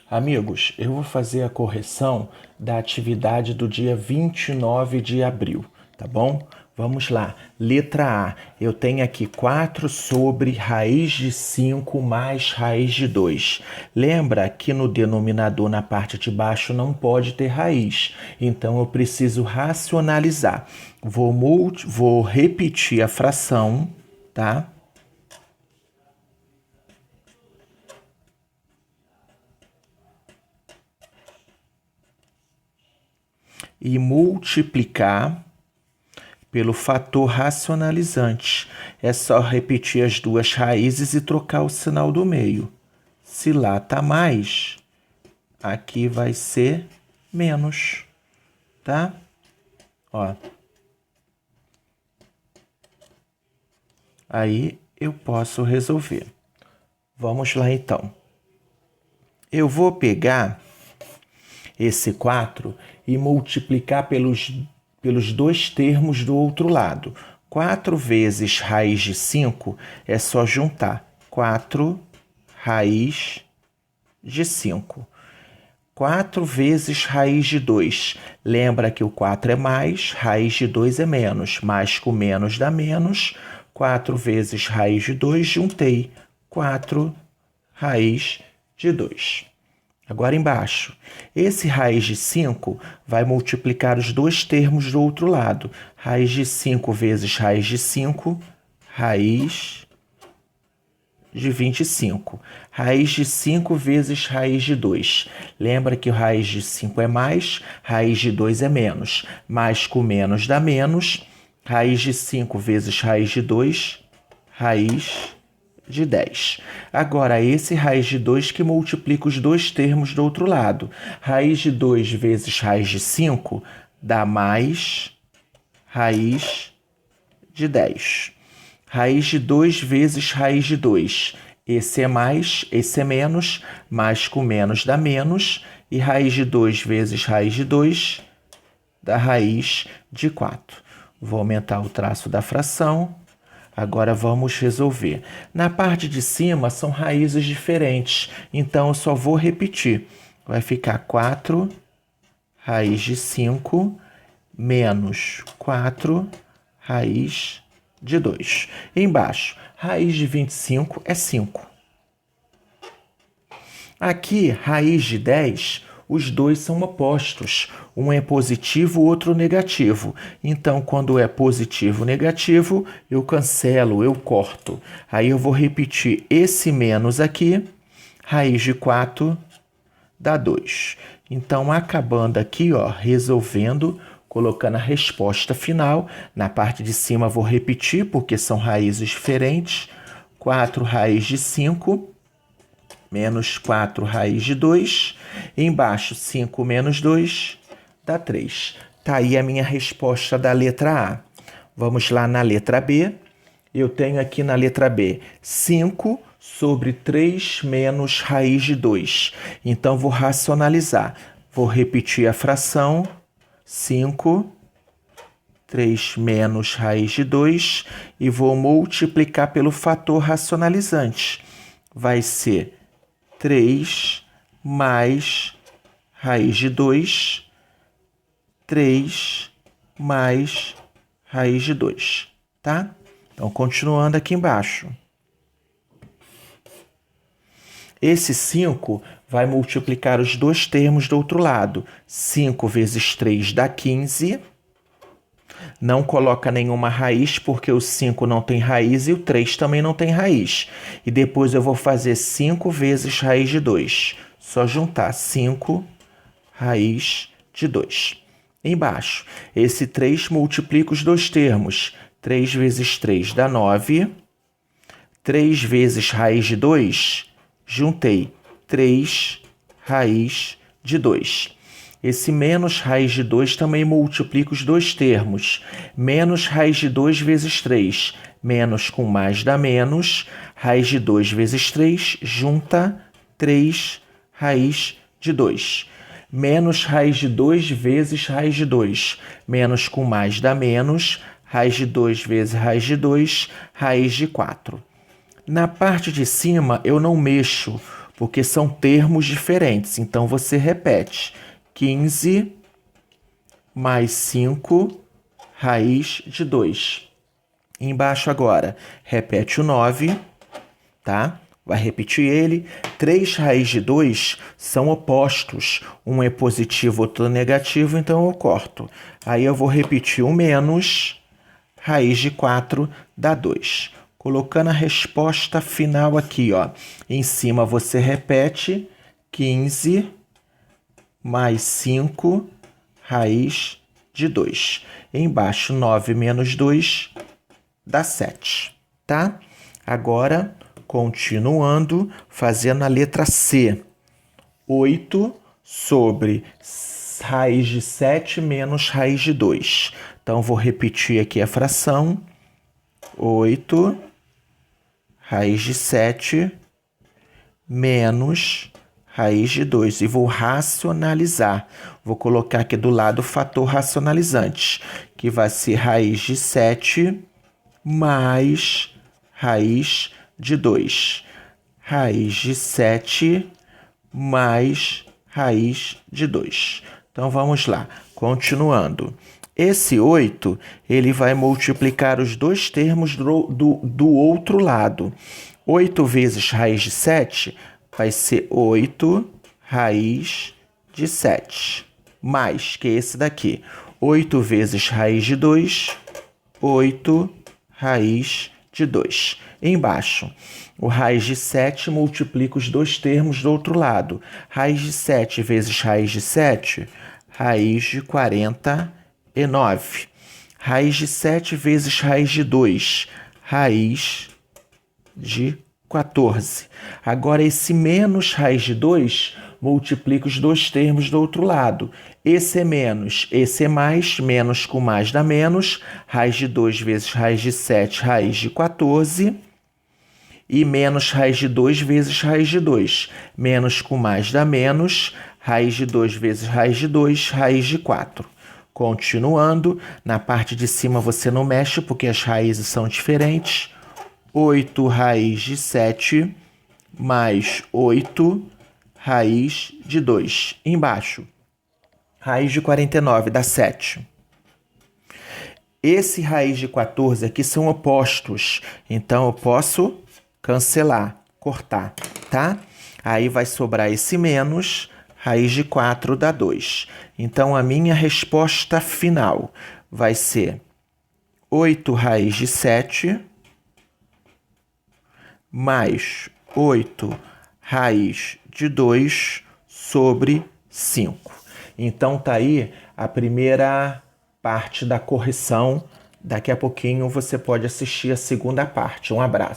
Amigos, eu vou fazer a correção da atividade do dia 29 de abril, tá bom? Vamos lá. Letra A. Eu tenho aqui 4 sobre raiz de 5 mais raiz de 2. Lembra que no denominador, na parte de baixo, não pode ter raiz. Então, eu preciso racionalizar. Vou repetir a fração, tá? E multiplicar pelo fator racionalizante. É só repetir as duas raízes e trocar o sinal do meio. Se lá tá mais, aqui vai ser menos, tá? Ó. Aí eu posso resolver. Vamos lá então. Eu vou pegar esse 4 e multiplicar pelos dois termos do outro lado. 4 vezes raiz de 5 é só juntar 4 raiz de 5. 4 vezes raiz de 2. Lembra que o 4 é mais, raiz de 2 é menos. Mais com menos dá menos. 4 vezes raiz de 2, juntei 4 raiz de 2. Agora embaixo, esse raiz de 5 vai multiplicar os dois termos do outro lado. Raiz de 5 vezes raiz de 5, raiz de 25. Raiz de 5 vezes raiz de 2. Lembra que o raiz de 5 é mais, raiz de 2 é menos. Mais com menos dá menos. Raiz de 5 vezes raiz de 2, raiz de 10. Agora, esse raiz de 2 que multiplica os dois termos do outro lado. Raiz de 2 vezes raiz de 5 dá mais raiz de 10. Raiz de 2 vezes raiz de 2. Esse é mais, esse é menos. Mais com menos dá menos. E raiz de 2 vezes raiz de 2 dá raiz de 4. Vou aumentar o traço da fração. Agora vamos resolver. Na parte de cima são raízes diferentes, então eu só vou repetir. Vai ficar 4 raiz de 5 menos 4 raiz de 2. Embaixo, raiz de 25 é 5. Aqui, raiz de 10, os dois são opostos. Um é positivo, o outro negativo. Então, quando é positivo negativo, eu cancelo, eu corto. Aí eu vou repetir esse menos aqui. Raiz de 4 dá 2. Então, acabando aqui, ó, resolvendo, colocando a resposta final. Na parte de cima vou repetir, porque são raízes diferentes. 4 raiz de 5 menos 4 raiz de 2. Embaixo, 5 menos 2 dá 3. Tá aí a minha resposta da letra A. Vamos lá na letra B. Eu tenho aqui na letra B 5 sobre 3 menos raiz de 2. Então, vou racionalizar. Vou repetir a fração. 5, 3 menos raiz de 2. E vou multiplicar pelo fator racionalizante. Vai ser 3 mais raiz de 2, 3 mais raiz de 2, tá? Então, continuando aqui embaixo. Esse 5 vai multiplicar os dois termos do outro lado. 5 vezes 3 dá 15. Não coloca nenhuma raiz, porque o 5 não tem raiz e o 3 também não tem raiz. E depois eu vou fazer 5 vezes raiz de 2. Só juntar 5 raiz de 2. Embaixo, esse 3 multiplica os dois termos. 3 vezes 3 dá 9. 3 vezes raiz de 2, juntei 3 raiz de 2. Esse menos raiz de 2 também multiplica os dois termos. Menos raiz de 2 vezes 3. Menos com mais dá menos. Raiz de 2 vezes 3, junta 3 raiz de 2. Menos raiz de 2 vezes raiz de 2. Menos com mais dá menos. Raiz de 2 vezes raiz de 2, raiz de 4. Na parte de cima eu não mexo, porque são termos diferentes. Então, você repete. 15 mais 5, raiz de 2. Embaixo agora, repete o 9, tá? Vai repetir ele. 3 raiz de 2 são opostos. Um é positivo, outro é negativo, então eu corto. Aí eu vou repetir o menos, raiz de 4 dá 2. Colocando a resposta final aqui, ó. Em cima você repete 15 mais 5, raiz de 2. Embaixo, 9 menos 2 dá 7, tá? Agora, continuando, fazendo a letra C. 8 sobre raiz de 7 menos raiz de 2. Então, vou repetir aqui a fração. 8 raiz de 7 menos raiz de 2. E vou racionalizar. Vou colocar aqui do lado o fator racionalizante, que vai ser raiz de 7 mais raiz de 2. Raiz de 7 mais raiz de 2. Então, vamos lá. Continuando. Esse 8, ele vai multiplicar os dois termos do outro lado. 8 vezes raiz de 7 vai ser 8 raiz de 7. Mais, que esse daqui. 8 vezes raiz de 2, 8 raiz de 2. Embaixo, o raiz de 7 multiplica os dois termos do outro lado. Raiz de 7 vezes raiz de 7, raiz de 49. Raiz de 7 vezes raiz de 2, raiz de 14. Agora, esse menos raiz de 2 multiplica os dois termos do outro lado. Esse é menos, esse é mais, menos com mais dá menos. Raiz de 2 vezes raiz de 7, raiz de 14. E menos raiz de 2 vezes raiz de 2. Menos com mais dá menos. Raiz de 2 vezes raiz de 2, raiz de 4. Continuando, na parte de cima você não mexe porque as raízes são diferentes. 8 raiz de 7 mais 8 raiz de 2. Embaixo, raiz de 49 dá 7. Esse raiz de 14 aqui são opostos, então eu posso cancelar, cortar, tá? Aí vai sobrar esse menos, raiz de 4 dá 2. Então, a minha resposta final vai ser 8 raiz de 7 mais 8 raiz de 2 sobre 5. Então, tá aí a primeira parte da correção. Daqui a pouquinho você pode assistir a segunda parte. Um abraço.